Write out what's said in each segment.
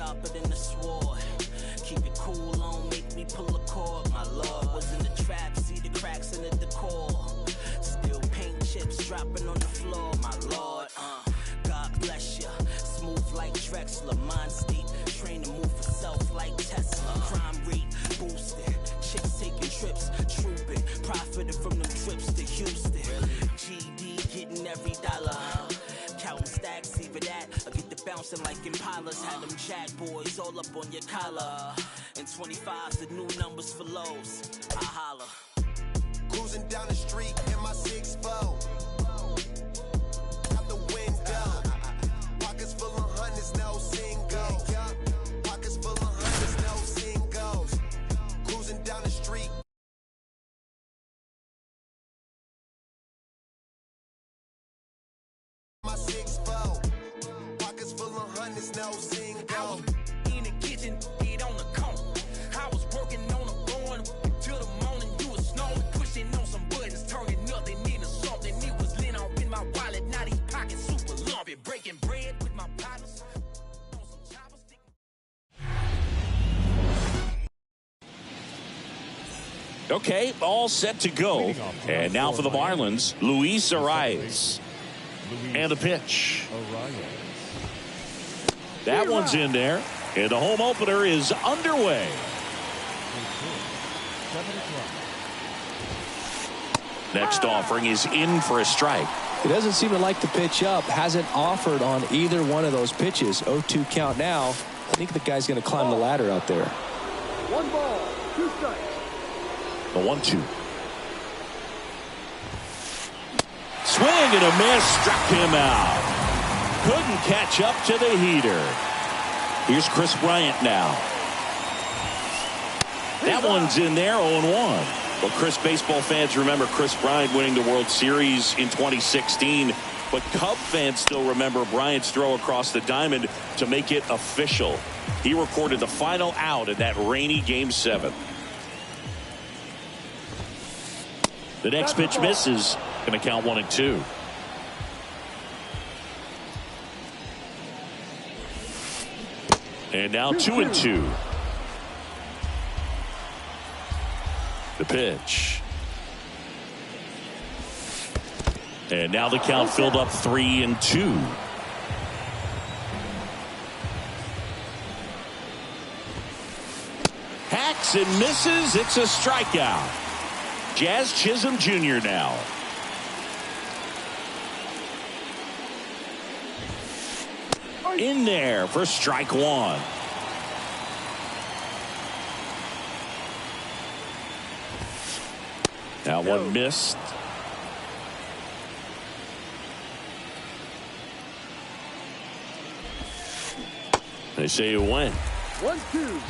sharper than the sword. Keep it cool, on make me pull a cord. My lord was in the trap, see the cracks in the decor. Still paint chips dropping on the floor. My lord, God bless ya. Smooth like Drexler, mind state, train to move for self like Tesla. Crime rate boosted, chicks taking trips, trooping, profiting from them trips to Houston. GD getting every dollar, counting stacks, either that or get the bouncing like Impalas. Had them jack boys all up on your collar, and 25's the new numbers for lows. I holla. Cruising down the street in my 6'4", out the window. Pockets full of hundreds, no singles. Pockets full of hundreds, no singles. Cruising down the street. My 6'4", pockets full of hundreds, no singles. In the kitchen, get on the cone. I was working on a blowing till the morning. You was snowing, pushing on some buttons, turning nothing into something. It was lit up in my wallet, now these pockets super lumpy. Breaking bread with my partners. Okay, all set to go. And now for the Marlins, Luis Arias. And the pitch. That one's in there. And the home opener is underway. Next offering is in for a strike. He doesn't seem to like the pitch up. Hasn't offered on either one of those pitches. 0-2 count now. I think the guy's going to climb the ladder out there. 1 ball, 2 strikes. The 1-2. Swing and a miss, struck him out. Couldn't catch up to the heater. Here's Chris Bryant now. That one's in there, 0-1. Well, Chris, baseball fans remember Chris Bryant winning the World Series in 2016. But Cub fans still remember Bryant's throw across the diamond to make it official. He recorded the final out in that rainy Game 7. The next pitch misses. Going to count 1-2. And now 2-2. The pitch. And now the count filled up 3-2. Hacks and misses. It's a strikeout. Jazz Chisholm Jr. now. In there for strike 1. That one missed. They say it went. 1-2.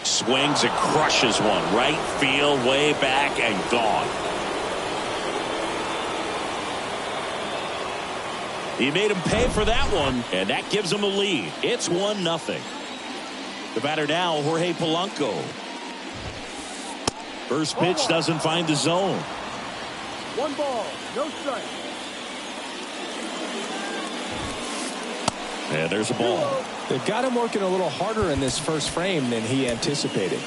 Swings and crushes one. Right field, way back and gone. He made him pay for that one, and that gives him a lead. It's 1-0. The batter now, Jorge Polanco. First pitch doesn't find the zone. 1 ball, no strike. And there's a ball. They've got him working a little harder in this first frame than he anticipated.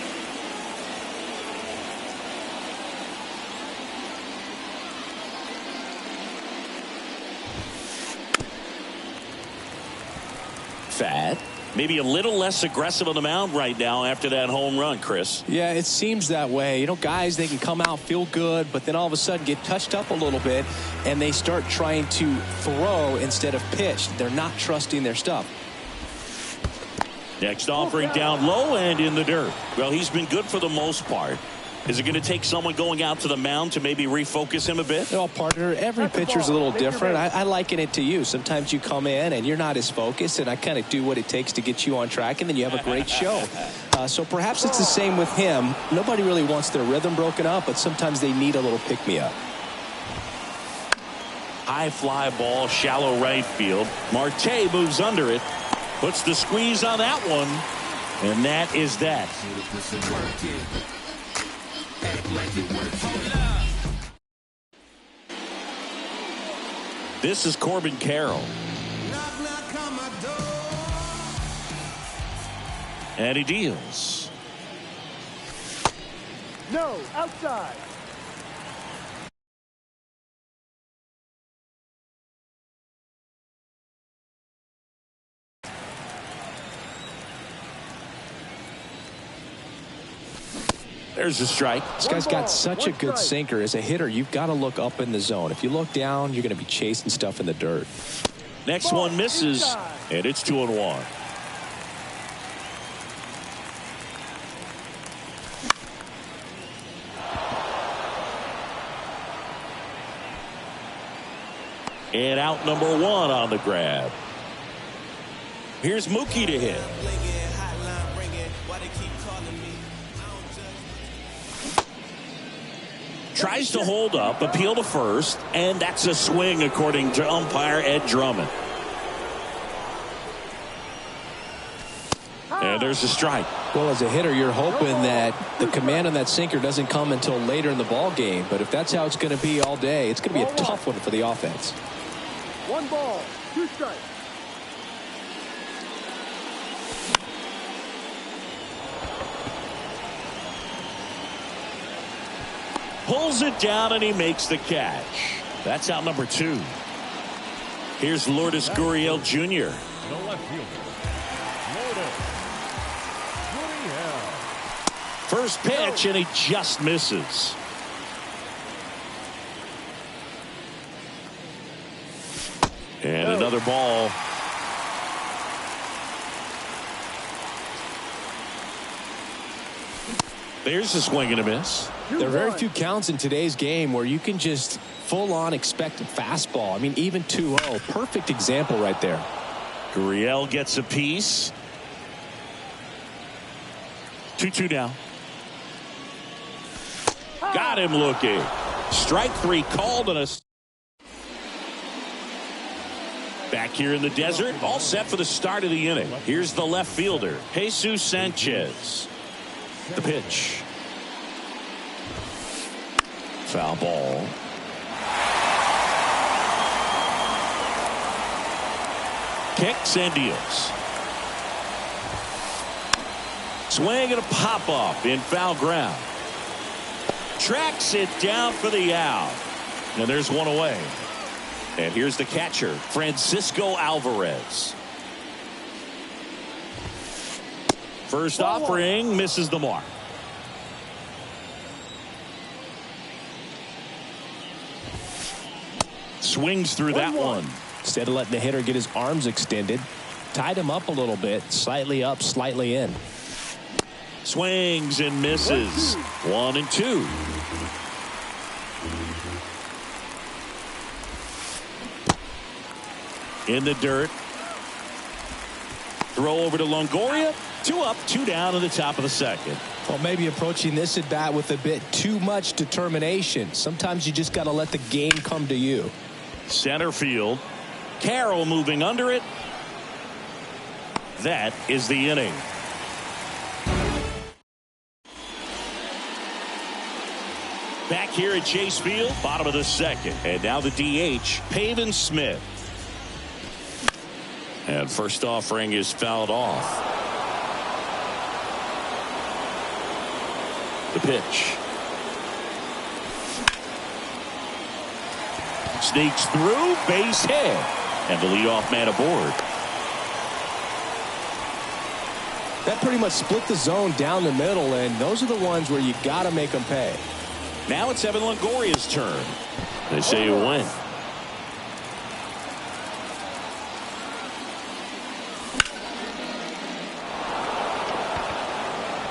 Fat. Maybe a little less aggressive on the mound right now after that home run, Chris. Yeah, it seems that way. You know, guys, they can come out, feel good, but then all of a sudden get touched up a little bit, and they start trying to throw instead of pitch. They're not trusting their stuff. Next offering down low and in the dirt. Well, he's been good for the most part. Is it going to take someone going out to the mound to maybe refocus him a bit? Well, partner, every pitcher's a little different. I liken it to you. Sometimes you come in and you're not as focused, and I kind of do what it takes to get you on track, and then you have a great show. So perhaps it's the same with him. Nobody really wants their rhythm broken up, but sometimes they need a little pick-me-up. High fly ball, shallow right field. Marte moves under it. Puts the squeeze on that one. And that is that. This is Corbin Carroll. Knock, knock on my door. And he deals. No, outside. There's a strike. This guy's got such a good sinker. As a hitter, you've got to look up in the zone. If you look down, you're going to be chasing stuff in the dirt. Next one misses, and it's 2-1. And out number 1 on the grab. Here's Mookie to hit. Tries to hold up, appeal to first, and that's a swing according to umpire Ed Drummond. And there's a strike. Well, as a hitter, you're hoping that the command on that sinker doesn't come until later in the ball game. But if that's how it's going to be all day, it's going to be a tough one for the offense. 1 ball, 2 strikes. Pulls it down and he makes the catch. That's out number 2. Here's Lourdes Gurriel Jr. The left fielder, Lourdes Gurriel. First pitch and he just misses. And another ball. There's a swing and a miss. There are very few counts in today's game where you can just full-on expect a fastball. I mean, even 2-0. Perfect example right there. Gurriel gets a piece. 2-2 now. Got him looking. Strike 3 called on us. Back here in the desert, all set for the start of the inning. Here's the left fielder, Jesus Sanchez. The pitch. Foul ball. Kicks and deals. Swing and a pop-up in foul ground. Tracks it down for the out. And there's one away. And here's the catcher, Francisco Alvarez. First offering misses the mark. Swings through that one. Instead of letting the hitter get his arms extended, tied him up a little bit, slightly up, slightly in. Swings and misses. 1-2. In the dirt. Throw over to Longoria. 2 up, 2 down in the top of the second. Well, maybe approaching this at bat with a bit too much determination. Sometimes you just got to let the game come to you. Center field. Carroll moving under it. That is the inning. Back here at Chase Field, bottom of the second. And now the DH, Pavin Smith. And first offering is fouled off. The pitch. Sneaks through, base hit. And the leadoff man aboard. That pretty much split the zone down the middle, and those are the ones where you got to make them pay. Now it's Evan Longoria's turn. They say you win.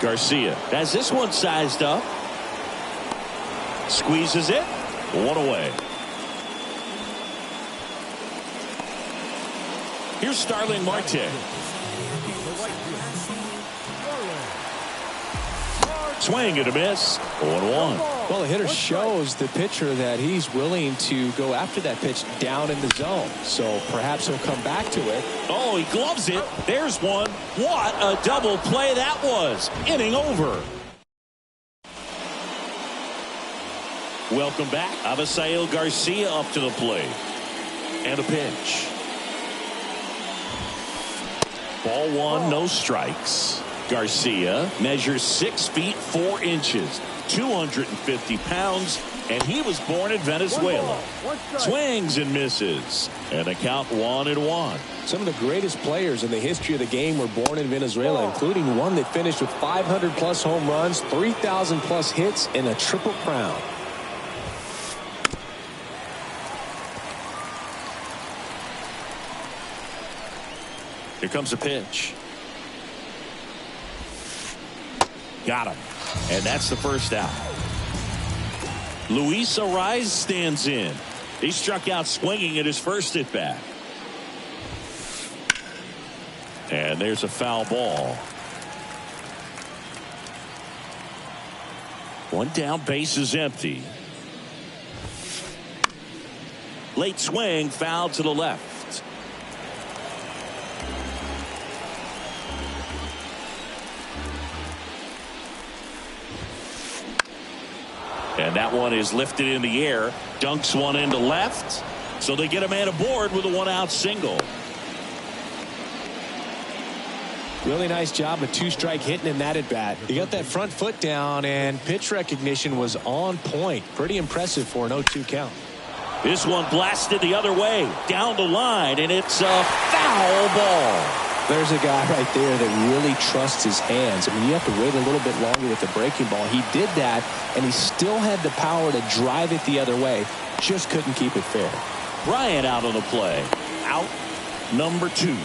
Garcia has this one sized up. Squeezes it. 1 away. Here's Starling Marte. Swing and a miss. 1-1. Well, the hitter shows the pitcher that he's willing to go after that pitch down in the zone. So perhaps he'll come back to it. Oh, he gloves it. There's one. What a double play that was. Inning over. Welcome back. Avisail Garcia up to the plate. And a pitch. Ball one, no strikes. Garcia measures 6 feet 4 inches, 250 pounds, and he was born in Venezuela. Swings and misses, and a count 1-1. Some of the greatest players in the history of the game were born in Venezuela, including one that finished with 500-plus home runs, 3,000-plus hits, and a triple crown. Here comes a pitch. Got him. And that's the first out. Luis Arraez stands in. He struck out swinging at his first at bat. And there's a foul ball. One down, base is empty. Late swing, foul to the left. And that one is lifted in the air. Dunks one into left. So they get a man aboard with a 1-out single. Really nice job of 2-strike hitting in that at bat. He got that front foot down, and pitch recognition was on point. Pretty impressive for an 0-2 count. This one blasted the other way down the line, and it's a foul ball. There's a guy right there that really trusts his hands. I mean, you have to wait a little bit longer with the breaking ball. He did that, and he still had the power to drive it the other way. Just couldn't keep it fair. Bryant out on the play. Out number 2.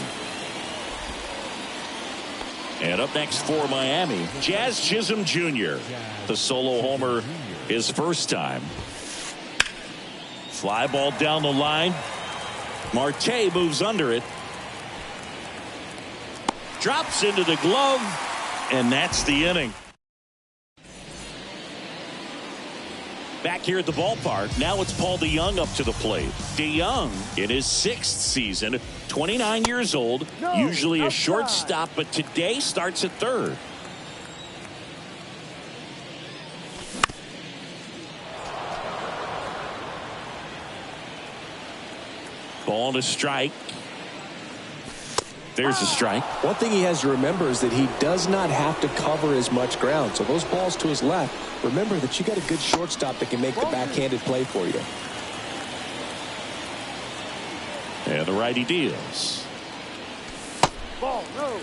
And up next for Miami, Jazz Chisholm Jr. The solo homer his first time. Fly ball down the line. Marte moves under it. Drops into the glove, and that's the inning. Back here at the ballpark, now it's Paul DeJong up to the plate. DeJong in his 6th season, 29 years old, usually a shortstop, but today starts at third. Ball to strike. There's a strike. One thing he has to remember is that he does not have to cover as much ground. So those balls to his left, remember that you got a good shortstop that can make the backhanded play for you. And the righty deals. Ball, no.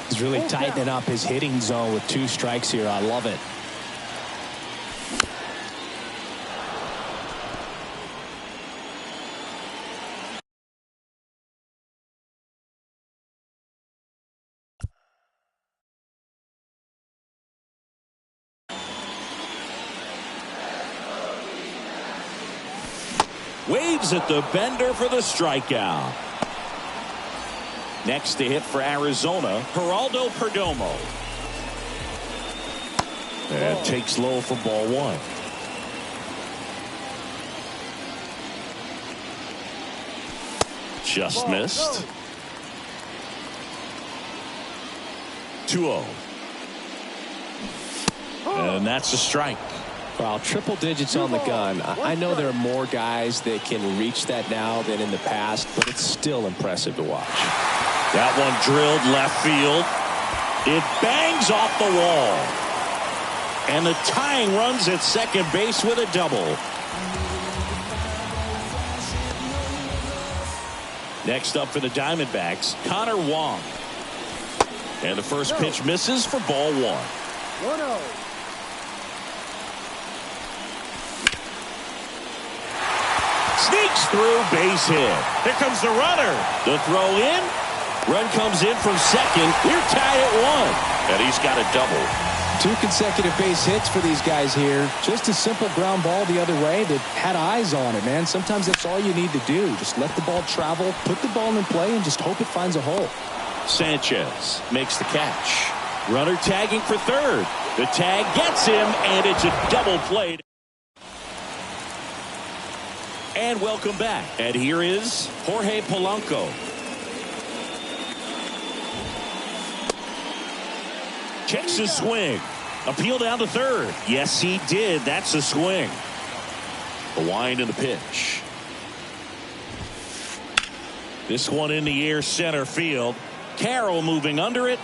He's really tightening up his hitting zone with 2 strikes here. I love it. Waves at the bender for the strikeout. Next to hit for Arizona, Geraldo Perdomo. And takes low for ball 1. Just missed. 2-0. And that's a strike. Well, triple digits on the gun. I know there are more guys that can reach that now than in the past, but it's still impressive to watch. That one drilled left field. It bangs off the wall. And the tying runs at second base with a double. Next up for the Diamondbacks, Connor Wong. And the first pitch misses for ball 1. 1-0. Sneaks through, base hit. Here comes the runner. The throw in. Run comes in from second. We're tied at 1. And he's got a double. 2 consecutive base hits for these guys here. Just a simple ground ball the other way that had eyes on it, man. Sometimes that's all you need to do. Just let the ball travel, put the ball in play, and just hope it finds a hole. Sanchez makes the catch. Runner tagging for third. The tag gets him, and it's a double play. And welcome back. And here is Jorge Polanco. Checks his swing. Appeal down to third. Yes, he did. That's a swing. The wind and the pitch. This one in the air center field. Carroll moving under it.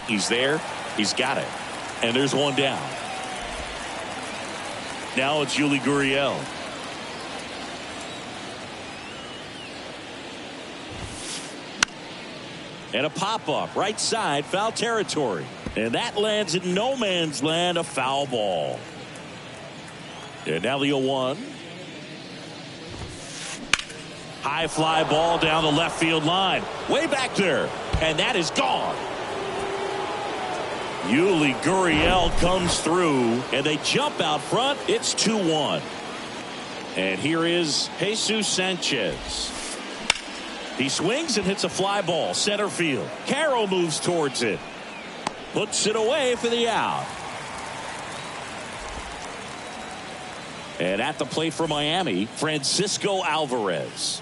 He's there. He's got it. And there's one down. Now it's Yuli Gurriel. And a pop-up right side, foul territory. And that lands in no man's land, a foul ball. And now the 0-1. High fly ball down the left field line. Way back there. And that is gone. Yuli Gurriel comes through, and they jump out front. It's 2-1. And here is Jesus Sanchez. He swings and hits a fly ball, center field. Carroll moves towards it. Puts it away for the out. And at the plate for Miami, Francisco Alvarez.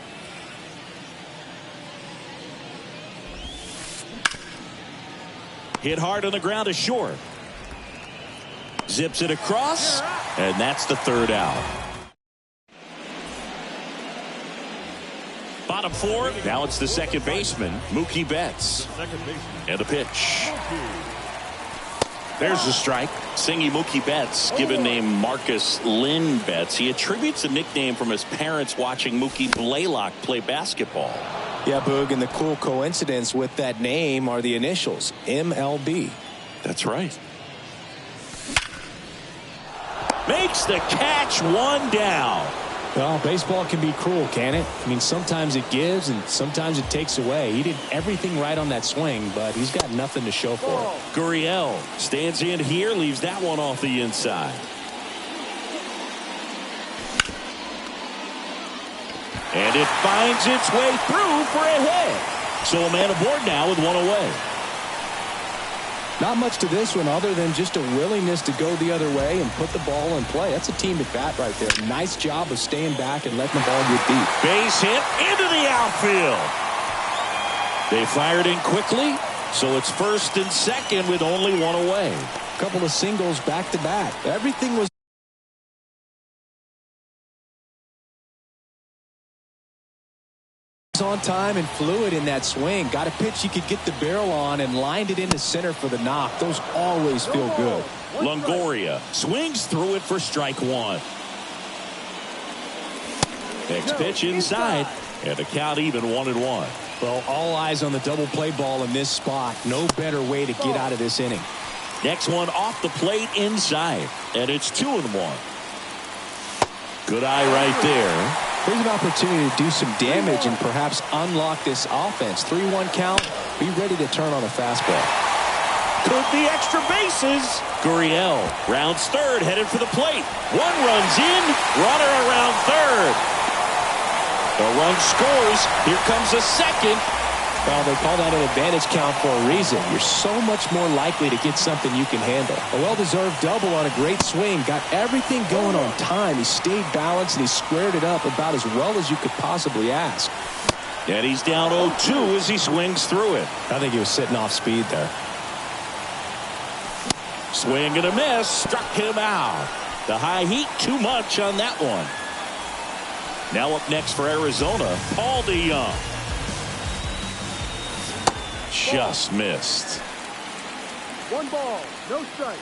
Hit hard on the ground to short. Zips it across, and that's the third out. Bottom four. Now it's the second baseman, Mookie Betts. And the pitch. There's the strike. Singy Mookie Betts, given name Marcus Lynn Betts. He attributes the nickname from his parents watching Mookie Blaylock play basketball. Yeah, Boog, and the cool coincidence with that name are the initials, MLB. That's right. Makes the catch, one down. Well, baseball can be cruel, can it? I mean, sometimes it gives and sometimes it takes away. He did everything right on that swing, but he's got nothing to show for it. Gurriel stands in here, leaves that one off the inside. And it finds its way through for a hit. So a man aboard now with one away. Not much to this one other than just a willingness to go the other way and put the ball in play. That's a team at bat right there. Nice job of staying back and letting the ball get deep. Base hit into the outfield. They fired in quickly, so it's first and second with only one away. A couple of singles back to back. Everything was on time and fluid in that swing. Got a pitch he could get the barrel on and lined it into center for the knock. Those always feel good. Longoria swings through it for strike one. Next pitch inside, and the count even 1-1. Well, all eyes on the double play ball in this spot. No better way to get out of this inning. Next one off the plate inside, and it's 2-1. Good eye right there. Here's an opportunity to do some damage and perhaps unlock this offense. 3-1 count. Be ready to turn on a fastball. Could be extra bases. Gurriel rounds third, headed for the plate. One runs in, runner around third. The run scores. Here comes a second. Well, they call that an advantage count for a reason. You're so much more likely to get something you can handle. A well-deserved double on a great swing. Got everything going on time. He stayed balanced and he squared it up about as well as you could possibly ask. And he's down 0-2 as he swings through it. I think he was sitting off speed there. Swing and a miss. Struck him out. The high heat, too much on that one. Now up next for Arizona, Paul DeYoung. Just missed. 1 ball, no strike.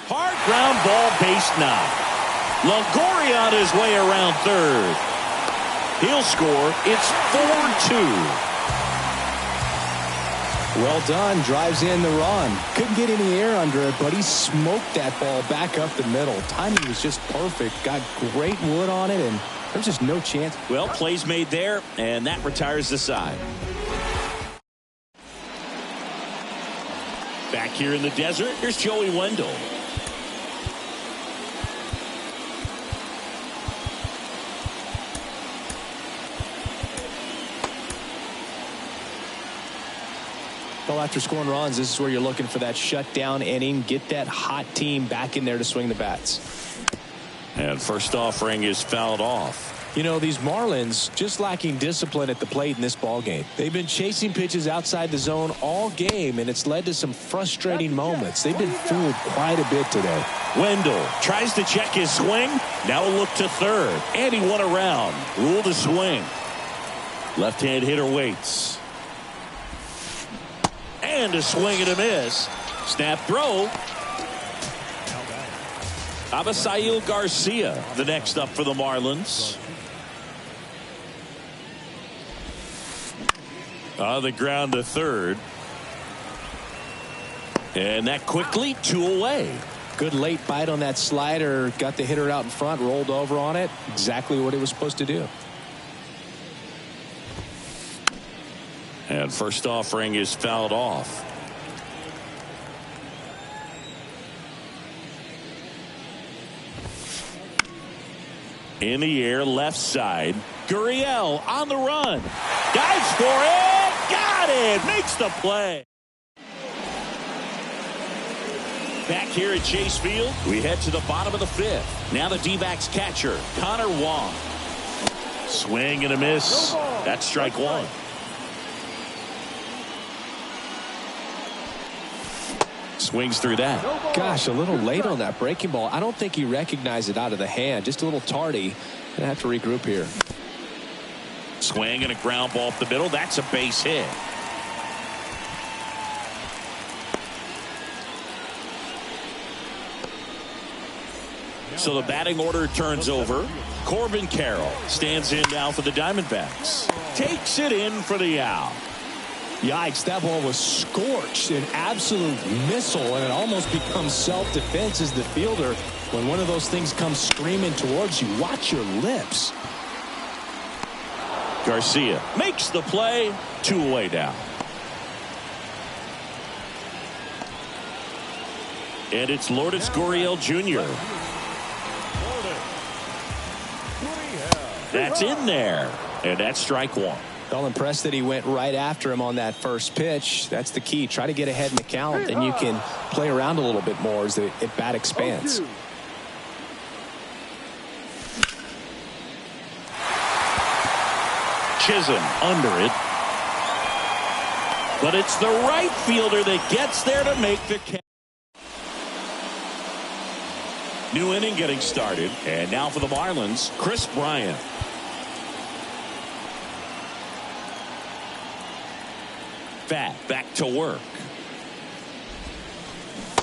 Hard ground ball, base knock. Longoria on his way around third. He'll score. It's 4-2. Well done. Drives in the run. Couldn't get any air under it, but he smoked that ball back up the middle. Timing was just perfect. Got great wood on it, and there's just no chance. Well, plays made there, and that retires the side. Back here in the desert, here's Joey Wendell. Well, after scoring runs, this is where you're looking for that shutdown inning. Get that hot team back in there to swing the bats. And first offering is fouled off. You know, these Marlins just lacking discipline at the plate in this ball game. They've been chasing pitches outside the zone all game, and it's led to some frustrating moments. They've been fooled quite a bit today. Wendell tries to check his swing. Now a look to third, and he won around. Rule to swing. Left-hand hitter waits. And a swing and a miss. Snap throw. Abisail Garcia, the next up for the Marlins. On the ground to third. And that quickly 2 away. Good late bite on that slider. Got the hitter out in front, rolled over on it. Exactly what it was supposed to do. And first offering is fouled off. In the air, left side. Gurriel on the run. Dives for it. Got it. Makes the play. Back here at Chase Field, we head to the bottom of the 5th. Now the D-backs catcher, Connor Wong. Swing and a miss. That's strike 1. Swings through that. Gosh, a little late on that breaking ball. I don't think he recognized it out of the hand. Just a little tardy. Gonna have to regroup here. Swing and a ground ball up the middle. That's a base hit. So the batting order turns over. Corbin Carroll stands in now for the Diamondbacks. Takes it in for the out. Yikes, that ball was scorched, an absolute missile, and it almost becomes self-defense as the fielder. When one of those things comes screaming towards you, watch your lips. Garcia makes the play. 2 away down. And it's Lourdes Gurriel Jr. That's in there. And that's strike 1. All impressed that he went right after him on that first pitch. That's the key. Try to get ahead in the count, and you can play around a little bit more as the at-bat expands. Chisholm under it. But it's the right fielder that gets there to make the catch. New inning getting started. And now for the Marlins, Chris Bryant. Back to work.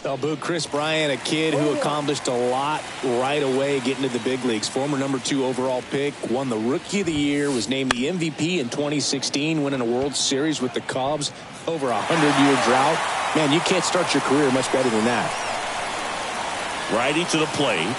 Well, Boog, Chris Bryant, a kid who accomplished a lot right away getting to the big leagues. Former #2 overall pick, won the Rookie of the Year, was named the MVP in 2016, winning a World Series with the Cubs. Over a 100-year drought. Man, you can't start your career much better than that. Righty to the plate.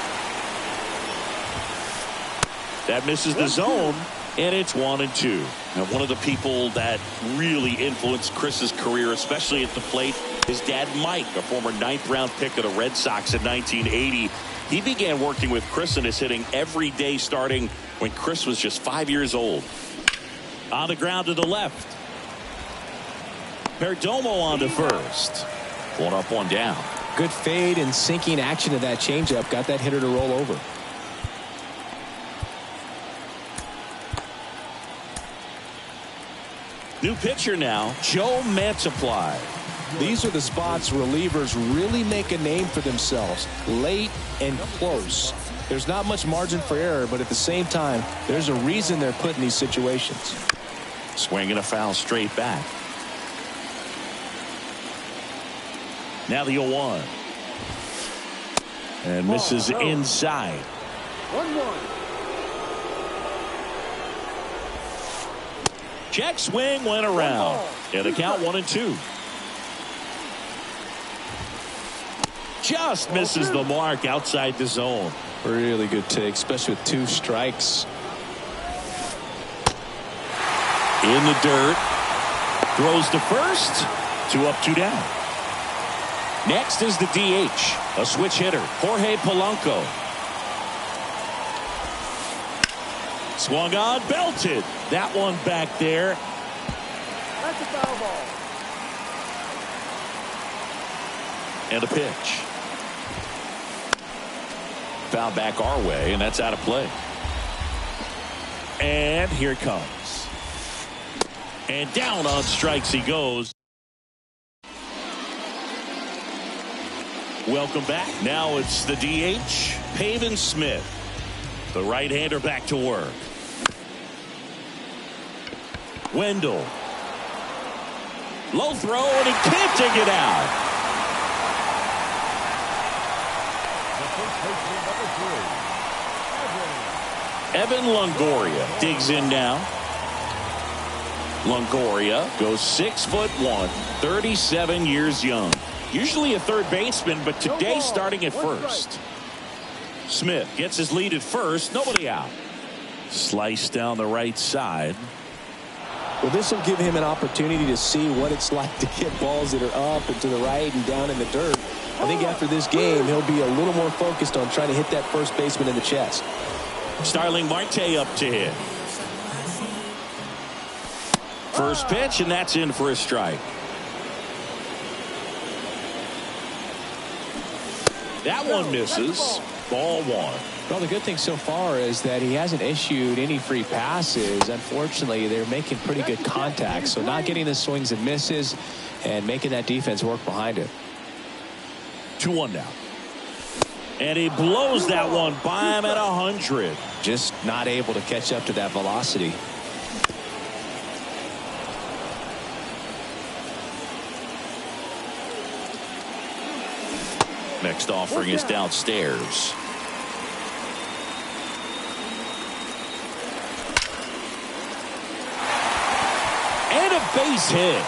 That misses the zone. And it's 1-2. Now, one of the people that really influenced Chris's career, especially at the plate, his dad, Mike, a former 9th-round pick of the Red Sox in 1980. He began working with Chris and his hitting every day starting when Chris was just 5 years old. On the ground to the left. Perdomo on to first. 1 up, 1 down. Good fade and sinking action of that changeup. Got that hitter to roll over. New pitcher now, Joe Mantiply. These are the spots relievers really make a name for themselves. Late and close. There's not much margin for error, but at the same time, there's a reason they're put in these situations. Swing and a foul straight back. Now the 0-1. And misses inside. 1-1. Check swing went around. And the count 1-2. Just misses the mark outside the zone. Really good take, especially with 2 strikes. In the dirt. Throws to first. 2 up, 2 down. Next is the DH. A switch hitter, Jorge Polanco. Swung on, belted. That one back there. That's a foul ball. And a pitch. Foul back our way, and that's out of play. And here it comes. And down on strikes he goes. Welcome back. Now it's the DH, Pavin Smith. The right-hander back to work. Wendell. Low throw, and he can't dig it out. The first baseman, number 3, Evan Longoria digs in now. Longoria goes 6'1", 37 years young. Usually a third baseman, but today starting at first. Smith gets his lead at first. Nobody out. Slice down the right side. Well, this will give him an opportunity to see what it's like to get balls that are up and to the right and down in the dirt. I think after this game, he'll be a little more focused on trying to hit that first baseman in the chest. Starling Marte up to hit. First pitch, and that's in for a strike. That one misses. Ball 1. Well, the good thing so far is that he hasn't issued any free passes. Unfortunately, they're making pretty good contact, so not getting the swings and misses and making that defense work behind it. 2-1 now. And he blows that one by him at 100. Just not able to catch up to that velocity. Next offering is downstairs. And a base hit.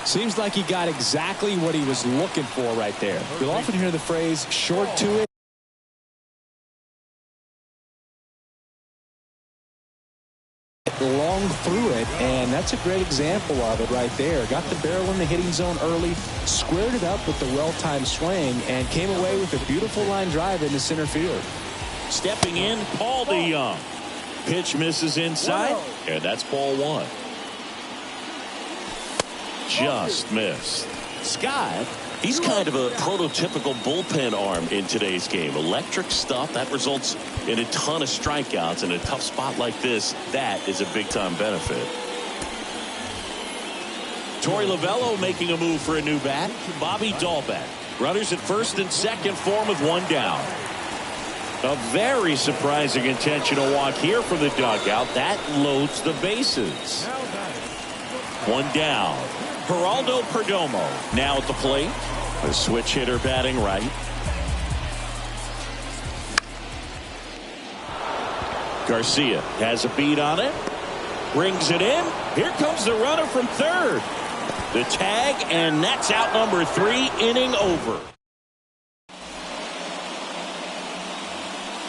Seems like he got exactly what he was looking for right there. You'll often hear the phrase short to it. Long through it, and that's a great example of it right there. Got the barrel in the hitting zone early, squared it up with the well-timed swing, and came away with a beautiful line drive into center field. Stepping in, Paul DeYoung. Pitch misses inside, and that's ball 1. Just missed. Scott, he's kind of a prototypical bullpen arm in today's game. Electric stuff that results in a ton of strikeouts. In a tough spot like this, that is a big-time benefit. Torey Lovello making a move for a new bat. Bobby Dahlbeck. Runners at first and second for him with 1 down. A very surprising intentional walk here from the dugout. That loads the bases. 1 down. Geraldo Perdomo now at the plate. The switch hitter batting right. Garcia has a beat on it. Brings it in. Here comes the runner from third. The tag, and that's out number 3, inning over.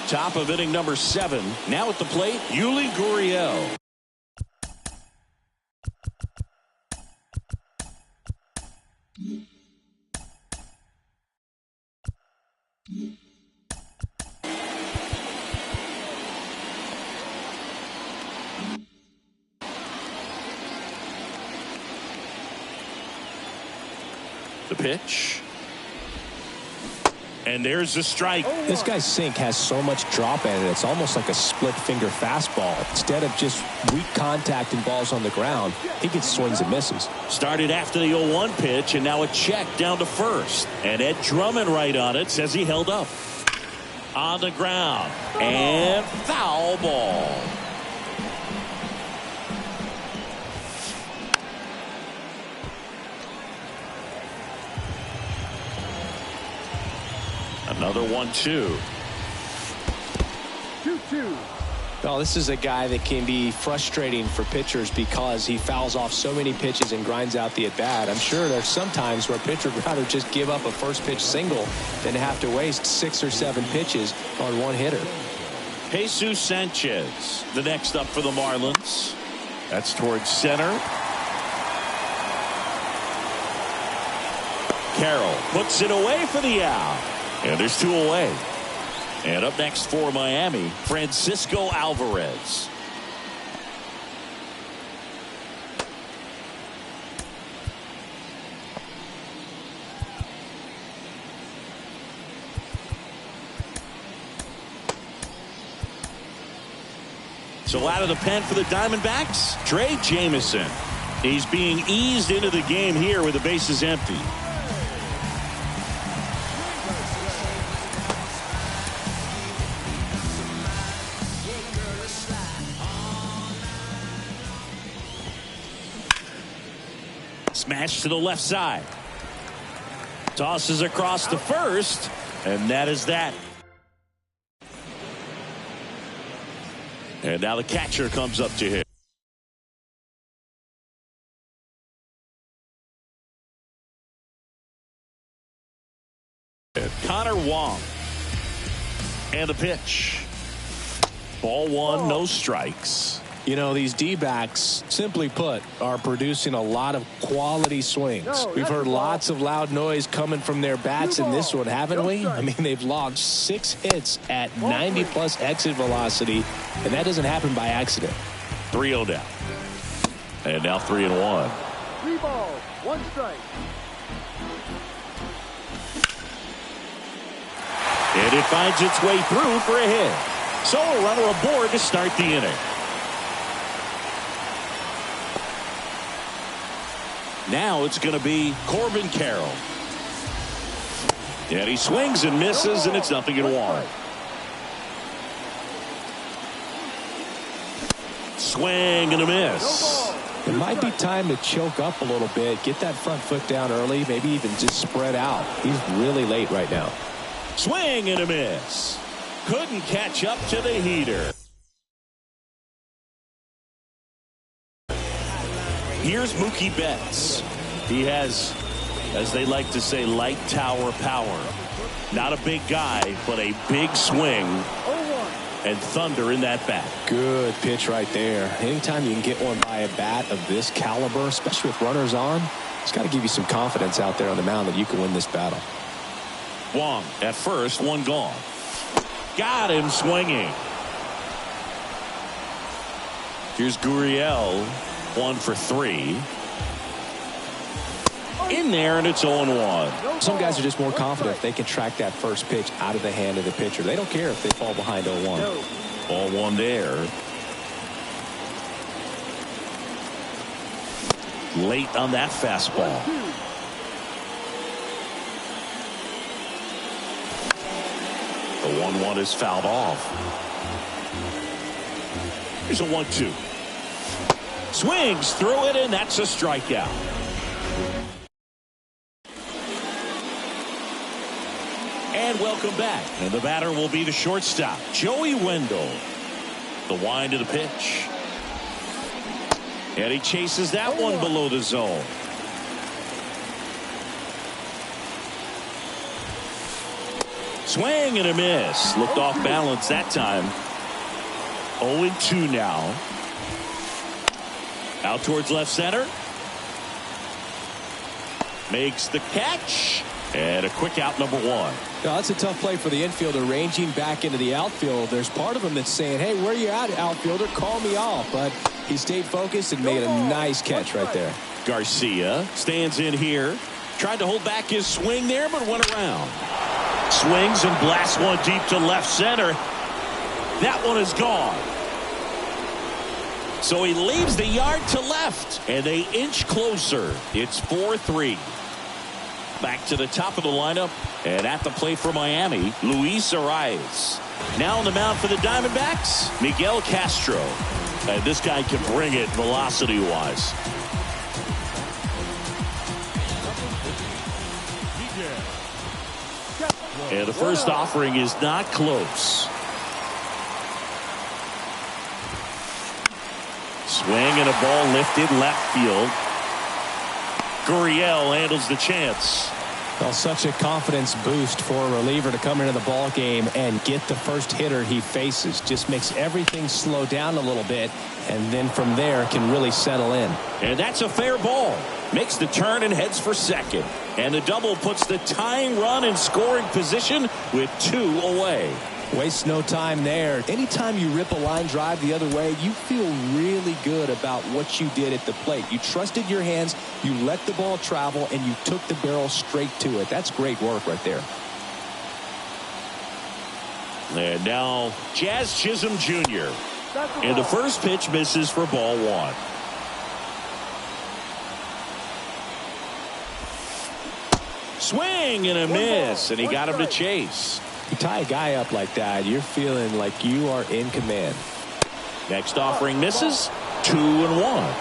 Top of inning number 7. Now at the plate, Yuli Gurriel. The pitch. And there's the strike. This guy's sink has so much drop in it. It's almost like a split finger fastball. Instead of just weak contact and balls on the ground, he gets swings and misses. Started after the 0-1 pitch, and now a check down to first. And Ed Drummond right on it says he held up. On the ground. And foul ball. Another 1-2. 2-2. Well, this is a guy that can be frustrating for pitchers because he fouls off so many pitches and grinds out the at-bat. I'm sure there's some times where a pitcher would rather just give up a first pitch single than have to waste 6 or 7 pitches on one hitter. Jesus Sanchez, the next up for the Marlins. That's towards center. Carroll puts it away for the out. And there's 2 away. And up next for Miami, Francisco Alvarez. So out of the pen for the Diamondbacks, Trey Jamison. He's being eased into the game here with the bases empty. Smash to the left side. Tosses across to first, and that is that. And now the catcher comes up to him. Connor Wong. And the pitch. Ball one, no strikes. You know, these D-backs, simply put, are producing a lot of quality swings. We've heard lots of loud noise coming from their bats in this one, haven't we? I mean, they've logged 6 hits at 90-plus exit velocity, and that doesn't happen by accident. 3-0 down. And now 3-1. 3 balls, 1 strike. And it finds its way through for a hit. So a runner aboard to start the inning. Now it's going to be Corbin Carroll. And he swings and misses, and it's 0-1. Swing and a miss. It might be time to choke up a little bit, get that front foot down early, maybe even just spread out. He's really late right now. Swing and a miss. Couldn't catch up to the heater. Here's Mookie Betts. He has, as they like to say, light tower power. Not a big guy, but a big swing and thunder in that bat. Good pitch right there. Anytime you can get one by a bat of this caliber, especially with runners on, it's got to give you some confidence out there on the mound that you can win this battle. Wong at first, one gone. Got him swinging. Here's Gurriel. 1 for 3. In there, and it's 0-1. Some guys are just more confident if they can track that first pitch out of the hand of the pitcher. They don't care if they fall behind 0-1. Ball 1 there. Late on that fastball. The 1-1 is fouled off. Here's a 1-2. Swings through it, and that's a strikeout. And welcome back. And the batter will be the shortstop, Joey Wendell. The wind of the pitch. And he chases that one below the zone. Swing and a miss. Looked off balance that time. 0-2 now. Out towards left center. Makes the catch. And a quick out, number 1. Now, that's a tough play for the infielder, ranging back into the outfield. There's part of him that's saying, hey, where you at, outfielder? Call me off. But he stayed focused and made a nice catch right there. Garcia stands in here. Tried to hold back his swing there, but went around. Swings and blasts one deep to left center. That one is gone. So he leaves the yard to left, and they inch closer. It's 4-3. Back to the top of the lineup, and at the plate for Miami, Luis Arias. Now on the mound for the Diamondbacks, Miguel Castro. And this guy can bring it velocity-wise. And the first offering is not close. Swing and a ball lifted left field. Gurriel handles the chance. Well, such a confidence boost for a reliever to come into the ball game and get the first hitter he faces. Just makes everything slow down a little bit, and then from there can really settle in. And that's a fair ball. Makes the turn and heads for second. And the double puts the tying run in scoring position with 2 away. Waste no time there. Anytime you rip a line drive the other way, you feel really good about what you did at the plate. You trusted your hands, you let the ball travel, and you took the barrel straight to it. That's great work right there. And now Jazz Chisholm Jr. And the first pitch misses for ball one. Swing and a miss, and he got him to chase. You tie a guy up like that, you're feeling like you are in command. Next offering misses. 2-1.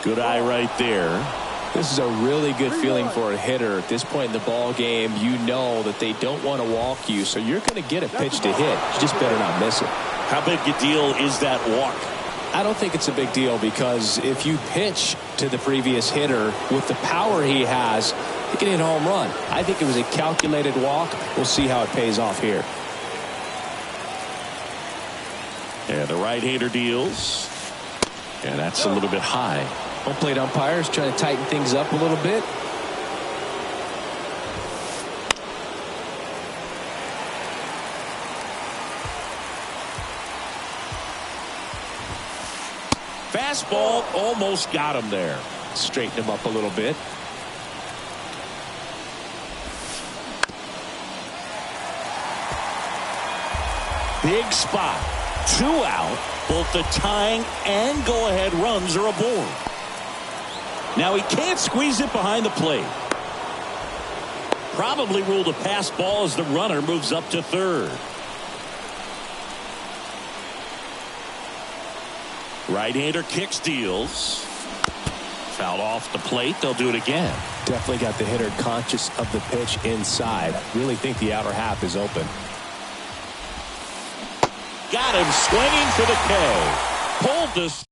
Good eye right there. This is a really good feeling for a hitter at this point in the ball game. You know that they don't want to walk you, so you're going to get a pitch to hit. You just better not miss it. How big a deal is that walk? I don't think it's a big deal, because if you pitch to the previous hitter with the power he has, he can hit a home run. I think it was a calculated walk. We'll see how it pays off here. And the right-hander deals. And that's a little bit high. Home plate umpires trying to tighten things up a little bit. Fastball almost got him there. Straighten him up a little bit. Big spot. 2 out. Both the tying and go-ahead runs are aboard. Now he can't squeeze it behind the plate. Probably ruled a pass ball as the runner moves up to third. Right-hander kicks, deals. Fouled off the plate. They'll do it again. Definitely got the hitter conscious of the pitch inside. Really think the outer half is open. Got him swinging for the K. Pulled this.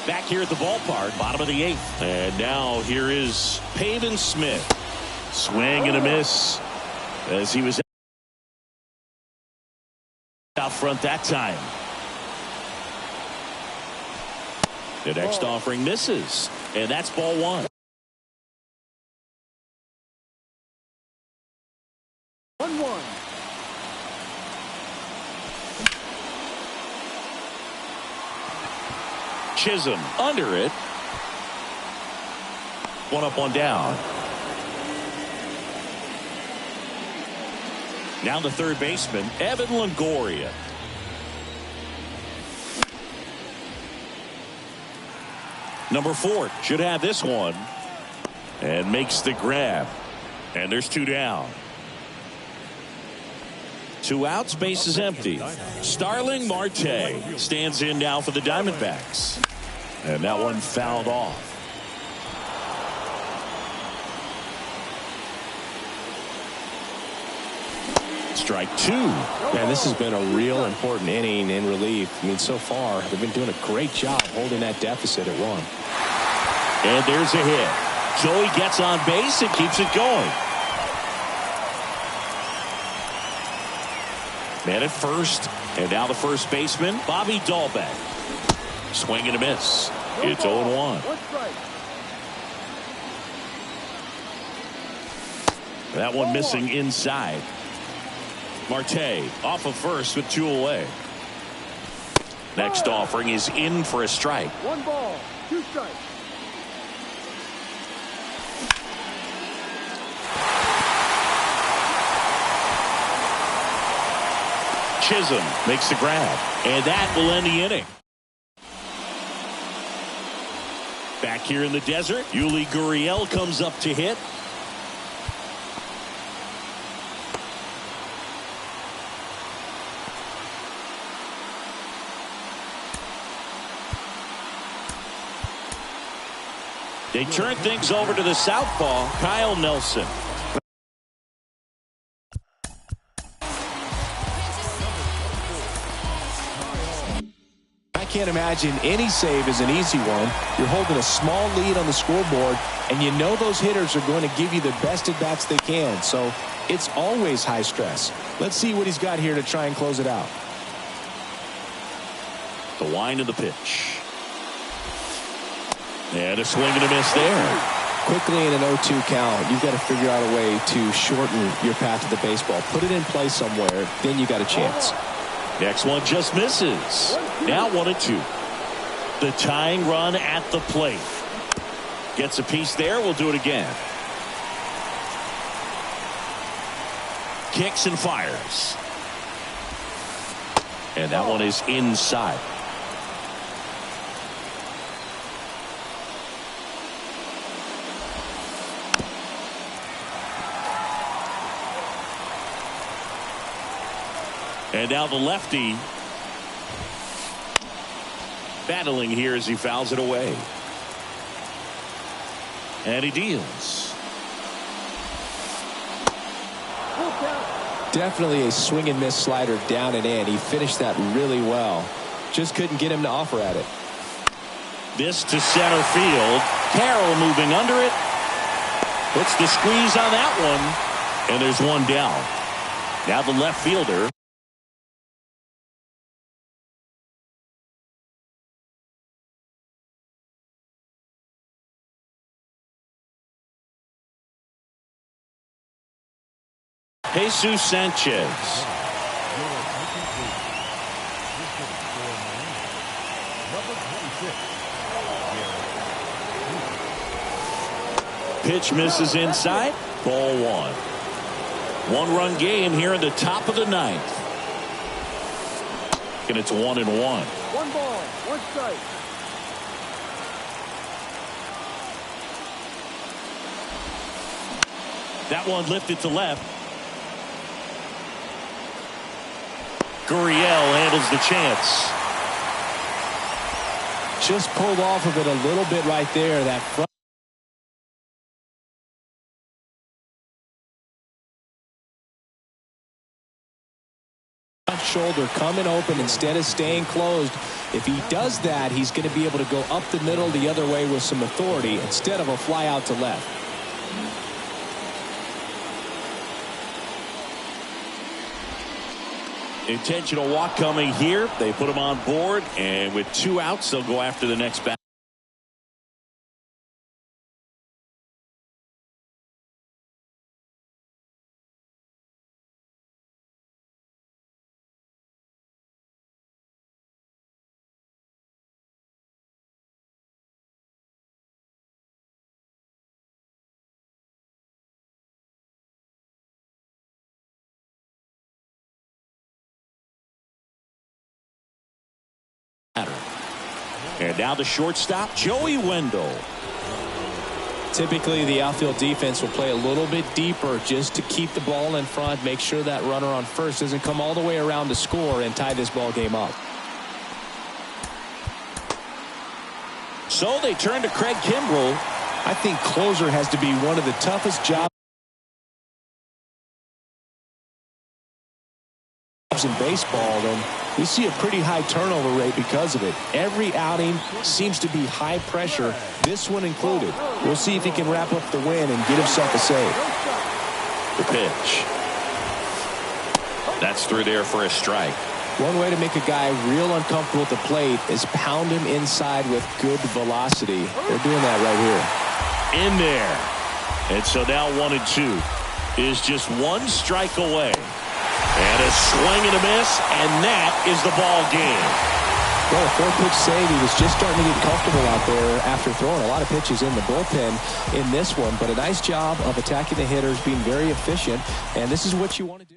Back here at the ballpark, bottom of the 8th. And now here is Pavin Smith. Swing and a miss as he was out front that time. The next offering misses, and that's ball one. 1-1. Chisholm under it. One up, one down. Now the third baseman, Evan Longoria. Number 4 should have this one. And makes the grab. And there's 2 down. 2 outs, base is empty. Starling Marte stands in now for the Diamondbacks. And that one fouled off. Strike 2. Man, this has been a real important inning in relief. I mean, so far, they've been doing a great job holding that deficit at 1. And there's a hit. Joey gets on base and keeps it going. Man at first, and now the first baseman, Bobby Dahlbeck. Swing and a miss. It's 0-1. That one missing inside. Marte off of first with 2 away. Next offering is in for a strike. 1 ball, 2 strikes. Chisholm makes the grab, and that will end the inning. Back here in the desert, Yuli Gurriel comes up to hit. They turn things over to the southpaw, Kyle Nelson. I can't imagine any save is an easy one. You're holding a small lead on the scoreboard, and you know those hitters are going to give you the best at-bats they can. So it's always high stress. Let's see what he's got here to try and close it out. The wind of the pitch. And a swing and a miss there. Quickly in an 0-2 count, you've got to figure out a way to shorten your path to the baseball. Put it in play somewhere, then you got a chance. Next one just misses. Now 1-2. The tying run at the plate. Gets a piece there. We'll do it again. kicks and fires. And that one is inside. And now the lefty battling here as he fouls it away. And he deals. Definitely a swing and miss slider down and in. He finished that really well. Just couldn't get him to offer at it. This to center field. Carroll moving under it. Puts the squeeze on that one. And there's one down. Now the left fielder. Jesus Sanchez. Pitch misses inside. Ball one. One-run game here in the top of the ninth. And it's 1-1. 1 ball, 1 strike. That one lifted to left. Gurriel handles the chance. Just pulled off of it a little bit right there. That front shoulder coming open instead of staying closed. If he does that, he's going to be able to go up the middle the other way with some authority instead of a fly out to left. Intentional walk coming here. They put him on board, and with 2 outs, they'll go after the next bat. And now the shortstop, Joey Wendell. Typically, the outfield defense will play a little bit deeper just to keep the ball in front, make sure that runner on first doesn't come all the way around to score and tie this ball game up. So they turn to Craig Kimbrell. I think closer has to be one of the toughest jobs in baseball, and we see a pretty high turnover rate because of it. Every outing seems to be high pressure, this one included. We'll see if he can wrap up the win and get himself a save. The pitch. That's through there for a strike. One way to make a guy real uncomfortable at the plate is pound him inside with good velocity. They're doing that right here. In there. And so now 1-2 is just 1 strike away. And a swing and a miss, and that is the ball game. Well, a 4-pitch save. He was just starting to get comfortable out there after throwing a lot of pitches in the bullpen in this one. But a nice job of attacking the hitters, being very efficient, and this is what you want to do.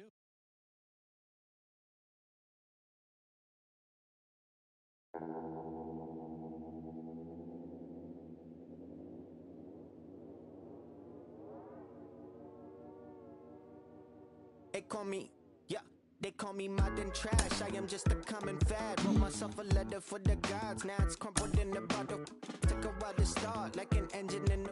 They call me, yeah, they call me modern trash. I am just a common fad. Wrote myself a letter for the gods. Now it's crumpled in the bottle. Took a while to start, like an engine in the